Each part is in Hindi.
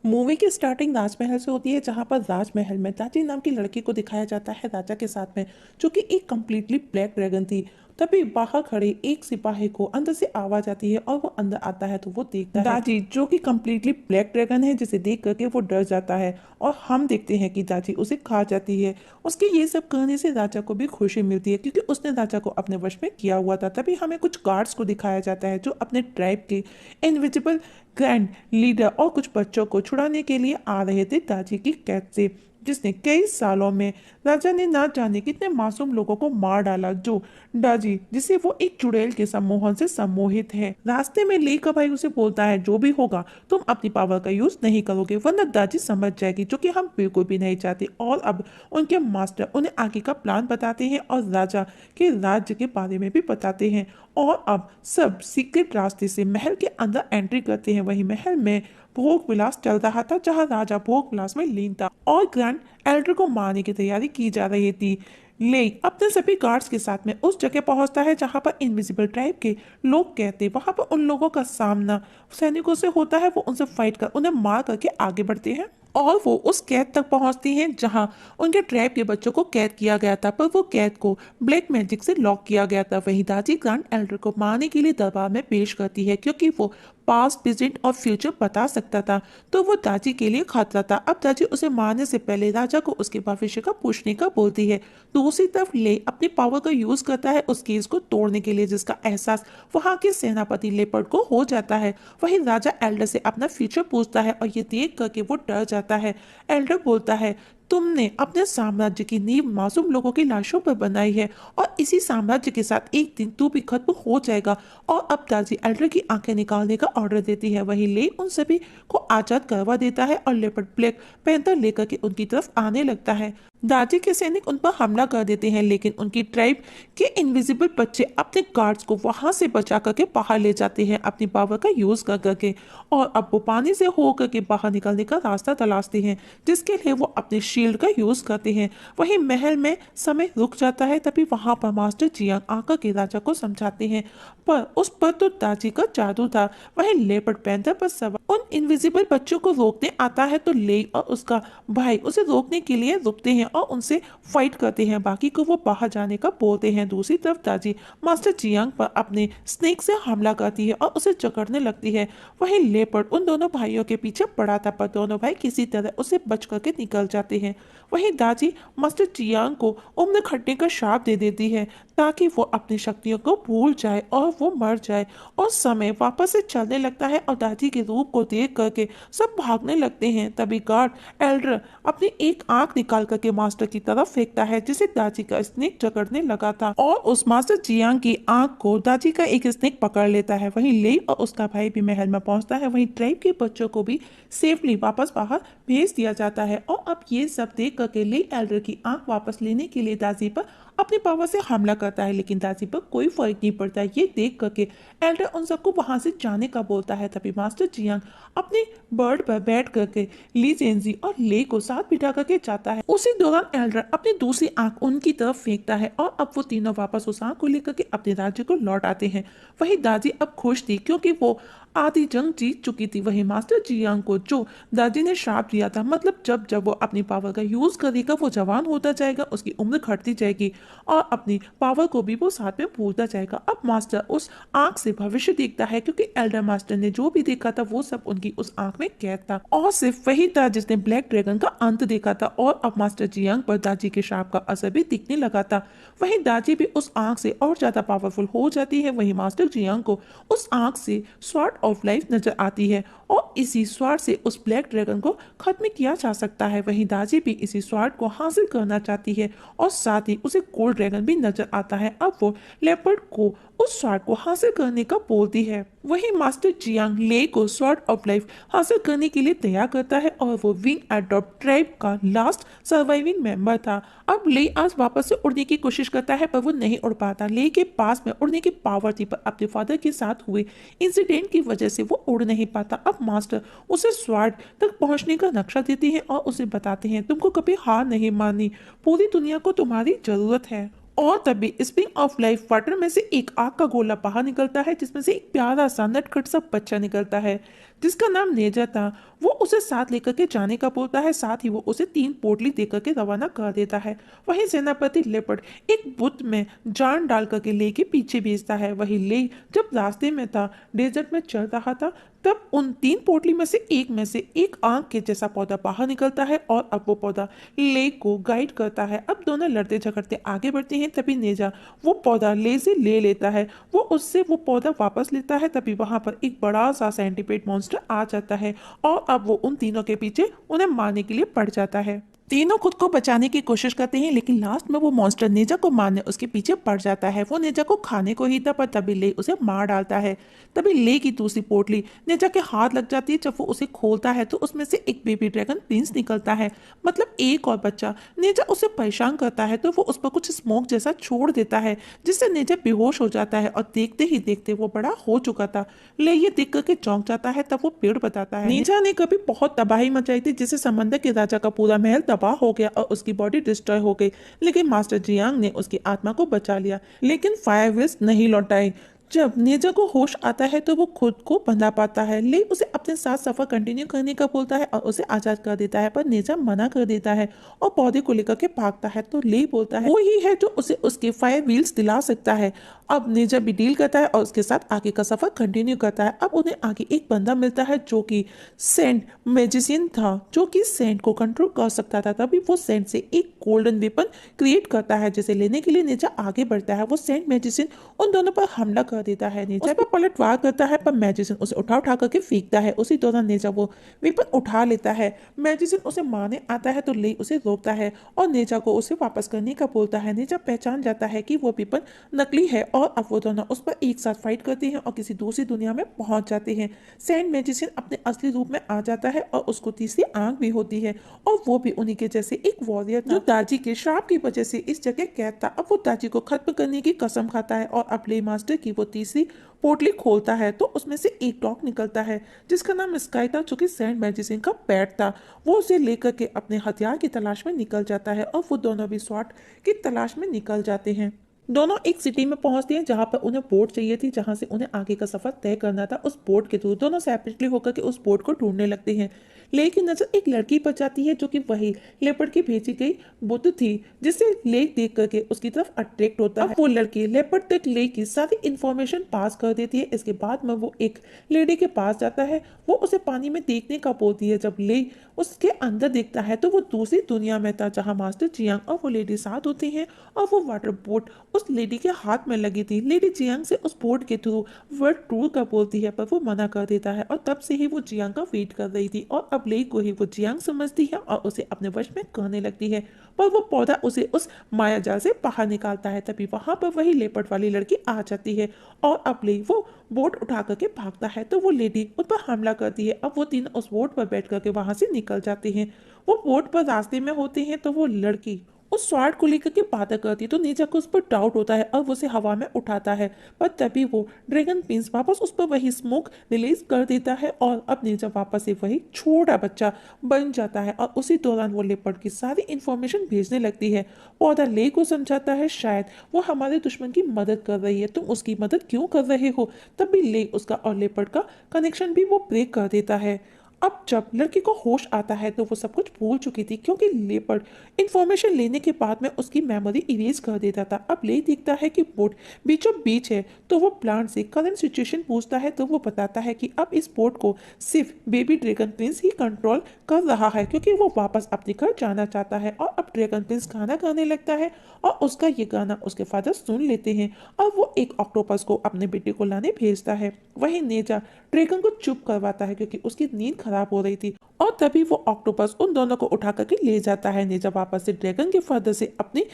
मूवी की स्टार्टिंग राजमहल से होती है, जहां पर राजमहल में दाची नाम की लड़की को दिखाया जाता है राजा के साथ में, जो कि एक कंप्लीटली ब्लैक ड्रैगन थी। तभी बाहर खड़े एक सिपाही को अंदर से आवाज आती है और वो अंदर आता है तो वो देखता है दाची जो कि कंप्लीटली ब्लैक ड्रैगन है, जिसे देख करके वो डर जाता है। और हम देखते हैं कि दाची उसे खा जाती है। उसके ये सब करने से राजा को भी खुशी मिलती है, क्योंकि उसने राजा को अपने वश में किया हुआ था। तभी हमें कुछ गार्ड्स को दिखाया जाता है जो अपने ट्राइब के इनविजिबल ग्रैंड लीडर और कुछ बच्चों को छुड़ाने के लिए आ रहे थे दाची की कैद से, जिसने कई सालों में राजा ने ना जाने कितने मासूम लोगों को मार डाला। जो दाजी जिसे वो एक चुड़ैल के सम्मोहन से सम्मोहित है। रास्ते में ली का भाई उसे बोलता है, जो भी होगा तुम अपनी पावर का यूज नहीं करोगे वरना दाजी समझ जाएगी, जो कि हम बिल्कुल भी नहीं चाहते। और अब उनके मास्टर उन्हें आगे का प्लान बताते हैं और राजा के राज्य के बारे में भी बताते हैं। और अब सब सीक्रेट रास्ते से महल के अंदर एंट्री करते हैं। वही महल में भोग विलास चल रहा था, जहां राजा भोग विलास में लीन था और ग्रैंड एल्डर को मारने की तैयारी की जा रही थी। ले अपने सभी गार्ड्स के साथ में उस जगह पहुंचता है जहां पर इनविजिबल ट्राइब के लोग कहते हैं। वहां पर उन लोगों का सामना सैनिकों से होता है। वो उनसे फाइट कर उन्हें मार करके आगे बढ़ते हैं और वो उस कैद तक पहुंचती हैं जहां उनके ट्राइब के बच्चों को कैद किया गया था, पर वो कैद को ब्लैक मैजिक से लॉक किया गया था। वही दाची ग्रैंड एल्डर को मारने के लिए दरबार में पेश करती है, क्योंकि वो पास्ट प्रेजेंट और फ्यूचर बता सकता था, तो वो दाची के लिए खतरा था। अब दाची उसे मारने से पहले राजा को उसके भविष्य का पूछने का बोलती है। दूसरी तरफ ले अपनी पावर का यूज करता है उस केस को तोड़ने के लिए, जिसका एहसास वहां के सेनापति लेपर्ड को हो जाता है। वही राजा एल्डर से अपना फ्यूचर पूछता है और ये देख करके वो डर जाता है। एल्डर बोलता है, तुमने अपने साम्राज्य की नींव मासूम लोगों की लाशों पर बनाई है और इसी साम्राज्य के साथ एक दिन तू भी खत्म हो जाएगा। और अब दाजी एल्डर की आंखें निकालने का ऑर्डर देती है। वही ले उन सभी को आजाद करवा देता है और लेपर्ड ब्लैक पैंथर लेकर के उनकी तरफ आने लगता है। दाजी के सैनिक उन पर हमला कर देते हैं, लेकिन उनकी ट्राइब के इनविजिबल बच्चे अपने गार्ड्स को वहां से बचा करके बाहर ले जाते हैं अपनी पावर का यूज कर करके। और अब वो पानी से हो करके बाहर निकलने का रास्ता तलाशते हैं, जिसके लिए वो अपने शील्ड का यूज करते हैं। वहीं महल में समय रुक जाता है। तभी वहां पर मास्टर जियांग आकर के राजा को समझाते हैं, पर उस पर तो दाजी का जादू था। वहीं लेपर्ड पैंथर पर सवार उन इनविजिबल बच्चों को रोकने आता है, तो ले और उसका भाई उसे रोकने के लिए रुकते हैं और उनसे फाइट करते हैं। बाकी को वो बाहर जाने का बोलते हैं। दूसरी तरफ दाजी मास्टर जियांग पर अपने स्नेक से हमला करती है और उसे जकड़ने लगती है। वहीं लेपर्ड उन दोनों भाइयों के पीछे पड़ा था, पर दोनों भाई किसी तरह उसे बच करके निकल जाते हैं। वहीं दाजी मास्टर जियांग को उम्र खटने का श्राप दे देती है, ताकि वो अपनी शक्तियों को भूल जाए और वो मर जाए। और समय वापस से चलने लगता है और दादी के रूप को देख करके सब भागने लगते हैं। तभी गार्ड एल्डर अपनी एक आंख निकाल करके मास्टर की तरफ फेंकता है, जिसे दादी का स्नेक जकड़ने लगा था। और उस मास्टर जियांग की आंख को दादी का एक स्नेक पकड़ लेता है। वहीं ले और उसका भाई भी महल में पहुंचता है। वहीं ट्राइब के बच्चों को भी सेफली वापस बाहर भेज दिया जाता है। और अब ये सब देख करके ले एल्डर की आंख वापस लेने के लिए दादी पर अपनी पावर से हमला करता है, लेकिन दादी पर कोई फर्क नहीं पड़ता। ये देख करके एल्डर उन सबको वहां से जाने का बोलता है। तभी मास्टर जियांग अपने बर्ड पर बैठ करके ली जेंजी और ले को साथ बिठा करके जाता है। उसी दौरान एल्डर अपनी दूसरी आंख उनकी तरफ फेंकता है और अब वो तीनों वापस उस आंख को लेकर के अपने राज्य को लौट आते हैं। वही दादी अब खुश थी, क्योंकि वो आधी जंग जीत चुकी थी। वही मास्टर जियांग को जो दादी ने श्राप दिया था, मतलब जब जब वो अपनी पावर का यूज करेगा वो जवान होता जाएगा, उसकी उम्र घटती जाएगी और अपनी पावर को भी वो साथ में भूलता जाएगा। अब मास्टर उस आंख से भविष्य देखता है, क्योंकि एल्डर मास्टर ने जो भी देखा था वो सब उनकी उस आंख में कैद था और सिर्फ वही था जिसने ब्लैक ड्रैगन का अंत देखा था। और अब मास्टर जियांग पर दादी के श्राप का असर भी दिखने लगा था। वहीं दादी भी उस आंख से और ज्यादा पावरफुल हो जाती है। वहीं मास्टर जियांग को उस आंख से स्वॉर्ड ऑफ लाइफ नजर आती है और इसी स्वॉर्ड से उस ब्लैक ड्रैगन को खत्म किया जा सकता है। वहीं दादी भी इसी स्वॉर्ड को हासिल करना चाहती है और साथ ही उसे गोल्ड ड्रैगन भी नजर आता है। अब वो लेपर्ड को उस स्वॉर्ड को हासिल करने का बोलती है। वहीं मास्टर जियांग ले को स्वॉर्ड ऑफ लाइफ हासिल करने के लिए तैयार करता है और वो विंग एडॉप्ट ट्राइब का लास्ट सर्वाइविंग मेंबर था। अब ले आज वापस से उड़ने की कोशिश करता है, पर वो नहीं उड़ पाता। ले के पास में उड़ने की पावर थी, पर अपने फादर के साथ हुए इंसिडेंट की वजह से वो उड़ नहीं पाता। अब मास्टर उसे स्वॉर्ड तक पहुंचने का नक्शा देते हैं और उसे बताते हैं, तुमको कभी हार नहीं माननी, पूरी दुनिया को तुम्हारी जरूरत है। और तभी स्प्रिंग ऑफ लाइफ वाटर में से एक आग का गोला बाहर निकलता है, जिसमें से एक प्यारा सा नटखट सा बच्चा निकलता है, जिसका नाम नेजा था, वो उसे साथ लेकर के जाने का बोलता है। साथ ही वो उसे 3 पोटली देकर के रवाना कर देता है। वहीं सेनापति लेपर्ड एक बुत में जान डाल करके ले के पीछे भेजता है। वही ले जब रास्ते में था, डेजर्ट में चल रहा था, तब उन 3 पोटली में से एक आंख के जैसा पौधा बाहर निकलता है और अब वो पौधा ले को गाइड करता है। अब दोनों लड़ते झगड़ते आगे बढ़ते हैं, तभी नेजा वो पौधा ले से ले लेता है। वो उससे वो पौधा वापस लेता है, तभी वहां पर एक बड़ा सा सेंटीपेड मॉन्स्टर आ जाता है और अब वो उन तीनों के पीछे उन्हें मारने के लिए पड़ जाता है। तीनों खुद को बचाने की कोशिश करते हैं, लेकिन लास्ट में वो मॉन्स्टर नेजा को मारने उसके पीछे पड़ जाता है। वो नेजा को खाने को ही था, पर तभी ले उसे मार डालता है। तभी ले की दूसरी पोटली नेजा के हाथ लग जाती है। जब वो उसे खोलता है तो उसमें से एक बेबी ड्रैगन प्रिंस निकलता है, मतलब एक और बच्चा। नेजा उसे परेशान करता है तो वो उस पर कुछ स्मोक जैसा छोड़ देता है, जिससे नेजा बेहोश हो जाता है और देखते ही देखते वो बड़ा हो चुका था। ले ये देख करके चौंक जाता है। तब वो पेड़ बताता है नेजा ने कभी बहुत तबाही मचाई थी, जिससे समंदर के राजा का पूरा महल तबाह हो गया और उसकी बॉडी डिस्ट्रॉय हो गई, लेकिन मास्टर जियांग ने उसकी आत्मा को बचा लिया। लेकिन फायर विल्स नहीं लौटाई। जब नेजा को होश आता है तो वो खुद को बंधा पाता है। ले उसे अपने साथ सफर कंटिन्यू करने का बोलता है और उसे आजाद कर देता है, पर नेजा मना कर देता है और पौधे को लेकर के भागता है। तो ले बोलता है वो ही है जो उसे उसके फायर व्हील्स दिला सकता है। अब नेजा भी डील करता है और उसके साथ आगे का सफर कंटिन्यू करता है। अब उन्हें आगे एक बंदा मिलता है जो कि सेंट मैजिशियन था, जो कि सेंट को कंट्रोल कर सकता था। तभी वो सेंट से एक गोल्डन वेपन क्रिएट करता है, जिसे लेने के लिए नेजा आगे बढ़ता है। वो सेंट मैजिशियन उन दोनों पर हमला कर देता है। नेजा पर पलटवार करता है, पर मैजिशियन उसे उठा उठा करके फेंकता है। उसी दौरान नेजा वो वेपन उठा लेता है। मैजिशियन उसे मारने आता है तो ले उसे रोकता है और नेजा को उसे वापस करने का बोलता है। नेजा पहचान जाता है कि वो वेपन नकली है और अब वो दोनों उस पर एक साथ फाइट करते हैं और किसी दूसरी दुनिया में पहुंच जाते हैं। सेंट मैजिशियन अपने असली रूप में आ जाता है और उसको तीसरी आंख भी होती है और वो भी उन्हीं के जैसे एक वॉरियर जो दाजी के श्राप की वजह से इस जगह कैद था। अब वो दाजी को खत्म करने की कसम खाता है और अब ले मास्टर की वो तीसरी पोटली खोलता है तो उसमें से एक डॉग निकलता है, जिसका नाम स्काई था, जो कि सेंट मैजिशियन का पेट था। वो उसे लेकर के अपने हथियार की तलाश में निकल जाता है और वो दोनों भी स्वॉर्ड की तलाश में निकल जाते हैं। दोनों एक सिटी में पहुंचते हैं जहां पर उन्हें बोट चाहिए थी, जहां से उन्हें आगे का सफर तय करना था। उस बोट के थ्रू दोनों सेपरेटली होकर के उस बोट को ढूंढने लगते हैं। लेकिन नजर एक लड़की पर जाती है जो कि वही लेपर्ड की भेजी गई बुत थी, जिसे लेक देख करके उसकी तरफ अट्रैक्ट होता है। वो लड़की लेपर्ड तक लेक की सारी इंफॉर्मेशन पास कर देती है। इसके बाद में वो एक लेडी के पास जाता है। वो उसे पानी में देखने का बोलती है। जब ले उसके अंदर देखता है तो वो दूसरी दुनिया में था, जहाँ मास्टर जियांग और वो लेडी साथ होते हैं और वो वाटर बोट उस लेडी के हाथ में लगी थी। लेडी जियांग से उस बोट के थ्रू वर्ल्ड टूर का बोलती है, पर वो मना कर देता है और तब से ही वो जियांग का वेट कर रही थी और अब ले को ही वो जियांग समझती है और उसे अपने वश में करने लगती है। पर वो पौधा उसे उस माया जाल से बाहर निकालता है। तभी वहां पर वही लेपर्ड वाली लड़की आ जाती है और अब ले वो बोट उठा करके भागता है तो वो लेडी उन पर हमला करती है। अब वो तीनों उस बोट पर बैठ करके वहां से निकल जाते हैं। वो बोट पर रास्ते में होते हैं तो वो लड़की उस स्वार्ड को लेकर के बातें करती है तो नेजा को उस पर डाउट होता है और वो उसे हवा में उठाता है। पर तभी वो ड्रैगन प्रिंस वापस उस पर वही स्मोक रिलीज कर देता है और अब नेजा वापस से वही छोटा बच्चा बन जाता है और उसी दौरान वो लेपर्ड की सारी इंफॉर्मेशन भेजने लगती है। पौधा ले को समझाता है शायद वो हमारे दुश्मन की मदद कर रही है, तुम उसकी मदद क्यों कर रहे हो। तभी ले उसका और लेपर्ड का कनेक्शन भी वो ब्रेक कर देता है। अब जब लड़की को होश आता है तो वो सब कुछ भूल चुकी थी, क्योंकि लेपर्ड इंफॉर्मेशन लेने के बाद में उसकी मेमोरी इरेज कर देता था। अब ले दिखता है कि बोट बीचों बीच है तो वो प्लांट से करंट सिचुएशन पूछता है तो वो बताता है कि अब इस बोट को सिर्फ बेबी ड्रैगन प्रिंस ही कंट्रोल कर रहा है, क्योंकि वो वापस अपने घर जाना चाहता है। और अब ड्रैगन प्रिंस गाना गाने लगता है और उसका ये गाना उसके फादर सुन लेते हैं और वो एक ऑक्टोपस को अपने बेटे को लाने भेजता है। वहीं नेजा ड्रैगन को चुप करवाता है क्योंकि उसकी नींद खराब हो रही थी और तभी वो ऑक्टोपस उन दोनों को उठा करके ले जाता है। नेजा वापस से ड्रैगन के फादर से अपनी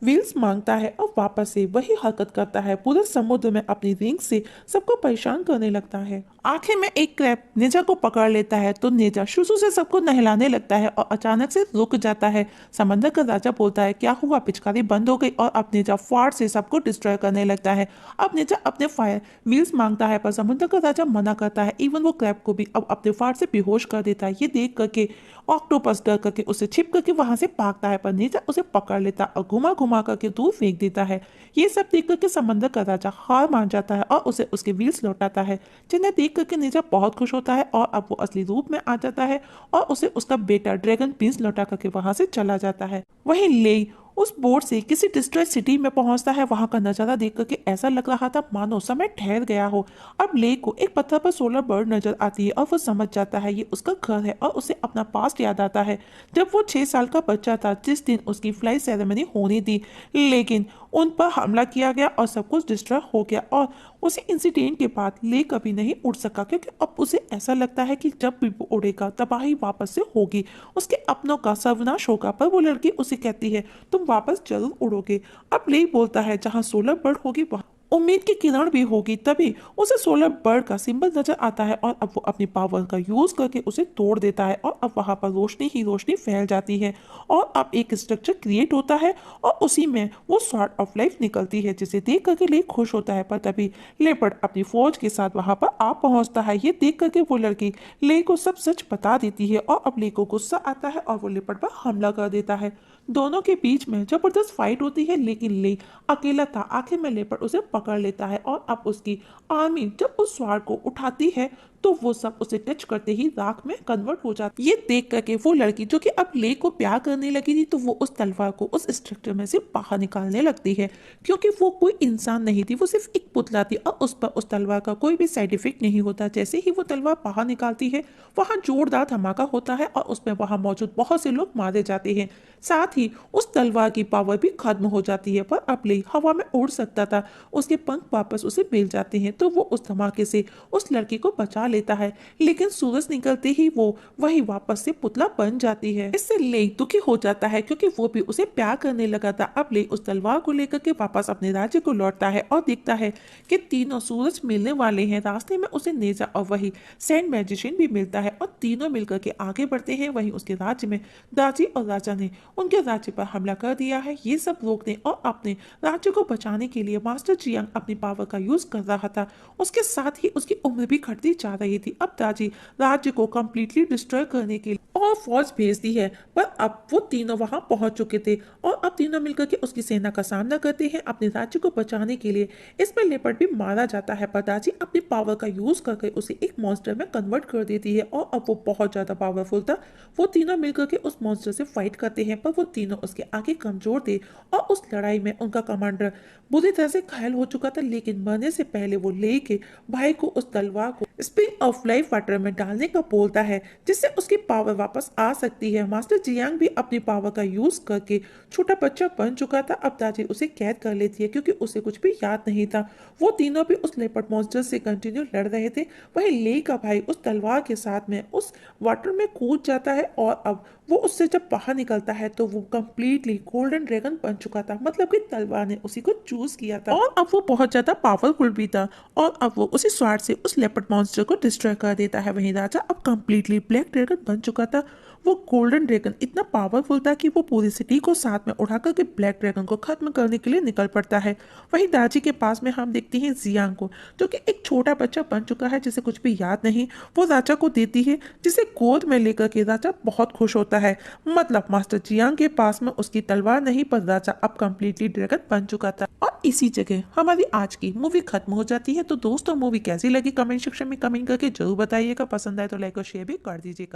व्हील्स मांगता है और वापस से वही हरकत करता है। पूरे समुद्र में अपनी रिंग से सबको परेशान करने लगता है। आखिर में एक क्रैब नेजा को पकड़ लेता है तो नेजा शुशु से सबको नहलाने लगता है और अचानक से रुक जाता है। समंदर का राजा बोलता है क्या हुआ, पिचकारी बंद हो गई और अब नेजा फाड़ से सबको डिस्ट्रॉय करने लगता है। अब नेजा अपने फायर व्हील्स मांगता है पर समुद्र का राजा मना करता है। इवन वो क्रैब को भी अब अपने फाड़ से बेहोश कर देता है। ये देख करके ऑक्टोपस डर करके उसे छिप करके वहां से भागता है, पर नीचा उसे पकड़ लेता और घुमा घुमा करके दूर फेंक देता है। ये सब देख करके समंदर का राजा हार मान जाता है और उसे उसके व्हील्स लौटाता है, जिन्हें देख करके नीचा बहुत खुश होता है और अब वो असली रूप में आ जाता है और उसे उसका बेटा ड्रैगन प्रिंस लौटा करके वहां से चला जाता है। वहीं ले उस बोट से किसी डिस्ट्रॉयड सिटी में पहुंचता है। वहां का नजारा देख करके ऐसा लग रहा था मानो समय ठहर गया हो। अब ले को एक पत्थर पर सोलर बर्ड नजर आती है और वो समझ जाता है ये उसका घर है और उसे अपना पास्ट याद आता है, जब वो 6 साल का बच्चा था, जिस दिन उसकी फ्लाइट सेरेमनी होनी थी, लेकिन उन पर हमला किया गया और सब कुछ डिस्ट्रॉय हो गया। और उसी इंसिडेंट के बाद ले कभी नहीं उड़ सका, क्योंकि अब उसे ऐसा लगता है कि जब भी वो उड़ेगा तबाही वापस से होगी, उसके अपनों का सर्वनाश होगा। पर वो लड़की उसे कहती है तुम वापस जरूर उड़ोगे। अब ले बोलता है जहाँ सोलर बर्ड होगी वहाँ उम्मीद की किरण भी होगी। तभी उसे सोलर बर्ड का सिंबल नजर आता है और अब वो अपनी पावर का यूज करके उसे तोड़ देता है और अब वहां पर रोशनी ही रोशनी फैल जाती है और अब एक स्ट्रक्चर क्रिएट होता है और उसी में वो स्वॉर्ड ऑफ लाइफ निकलती है, जिसे देख करके ले खुश होता है। पर तभी लेपर्ड अपनी फौज के साथ वहां पर आ पहुंचता है। ये देख करके वो लड़की ले को सब सच बता देती है और अब ले को गुस्सा आता है और वो लेपर्ड पर हमला कर देता है। दोनों के बीच में जबरदस्त फाइट होती है, लेकिन ले अकेला था। आखिर में लेपर्ड उसे पकड़ लेता है और अब उसकी आर्मी जब उस स्वार को उठाती है तो वो सब उसे टच करते ही राख में कन्वर्ट हो जाती है। ये देख करके वो लड़की जो कि अब ले को प्यार करने लगी थी, तो वो उस तलवार को उस स्ट्रक्चर में से बाहर निकालने लगती है, क्योंकि वो कोई इंसान नहीं थी, वो सिर्फ एक पुतला थी और उस पर उस तलवार का कोई भी साइड इफेक्ट नहीं होता। जैसे ही वो तलवार बाहर निकालती है वहां जोरदार धमाका होता है और उसमें वहां मौजूद बहुत से लोग मारे जाते हैं। साथ ही उस तलवार की पावर भी खत्म हो जाती है। पर अब ले हवा में उड़ सकता था, उसके पंख वापस उसे मिल जाते हैं, तो वो उस धमाके से उस लड़की को बचा लेता है। लेकिन सूरज निकलते ही वो वही वापस से पुतला बन जाती है। इससे ले दुखी हो जाता है, क्योंकि वो भी उसे प्यार करने लगा था। अब ले उस तलवार को लेकर के वापस अपने राज्य को लौटता है और देखता है कि तीनों सूरज मिलने वाले हैं। रास्ते में उसे नेजा और वही सैंड मैजिशियन भी मिलता है और तीनों मिलकर के आगे बढ़ते हैं। वहीं उसके राज्य में दाजी और राजा ने उनके राज्य पर हमला कर दिया है। ये सब रोकने और अपने राज्य को बचाने के लिए मास्टर जियांग अपनी पावर का यूज कर रहा था। उसके साथ ही उसकी उम्र भी घटती जा रही थी। अब दाजी राज्य को कंप्लीटली डिस्ट्रॉय करने के लिए और फौज भेजती है, पर अब वो तीनों वहां पहुंच चुके थे और अब तीनों मिलकर के उसकी सेना का सामना करते हैं अपने राज्य को बचाने के लिए। इसमें लेपर्ड भी मारा जाता है, पर दाजी अपनी पावर का यूज करके उसे एक मॉन्स्टर में कन्वर्ट कर देती है और अब वो बहुत ज्यादा पावरफुल था। वो तीनों मिलकर के उस मॉन्स्टर से फाइट करते हैं, पर वो तीनों उसके आगे कमजोर थे और उस लड़ाई में उनका कमांडर बुरी तरह से घायल हो चुका था। लेकिन मरने से पहले वो ले के भाई को उस तलवार को स्प्रिंग ऑफ लाइफ वाटर में डालने का बोलता है, जिससे उसकी पावर वापस आ सकती है। मास्टर जियांग भी अपनी पावर का यूज करके छोटा बच्चा बन चुका था। अब दादी उसे कैद कर लेती है, क्योंकि उसे कुछ भी याद नहीं था। वो तीनों भी उस लेपर्ड मॉन्स्टर से कंटिन्यू लड़ रहे थे। वहीं ले का भाई उस तलवार के साथ में उस वाटर में कूद जाता है और अब वो उससे जब बाहर निकलता है तो वो कंप्लीटली गोल्डन ड्रैगन बन चुका था, मतलब कि तलवार ने उसी को चूज किया था और अब वो बहुत ज्यादा पावरफुल भी था और अब वो उसी स्वार्ड से उस लेपर्ड मॉन्स्टर को डिस्ट्रॉय कर देता है। वहीं राजा अब कंप्लीटली ब्लैक ड्रैगन बन चुका था। वो गोल्डन ड्रैगन इतना पावरफुल था कि वो पूरी सिटी को साथ में उड़ा करके ब्लैक ड्रैगन को खत्म करने के लिए निकल पड़ता है। वहीं दाजी के पास में हम देखते हैं जियांग को, जो कि एक छोटा बच्चा बन चुका है जिसे कुछ भी याद नहीं। वो राजा को देती है, जिसे गोद में लेकर के राजा बहुत खुश होता है। मतलब मास्टर जियांग के पास में उसकी तलवार नहीं, पर राजा अब कंप्लीटली ड्रैगन बन चुका था। और इसी जगह हमारी आज की मूवी खत्म हो जाती है। तो दोस्तों, मूवी कैसी लगी कमेंट सेक्शन में कमेंट करके जरूर बताइएगा। पसंद आए तो लाइक और शेयर भी कर दीजिएगा।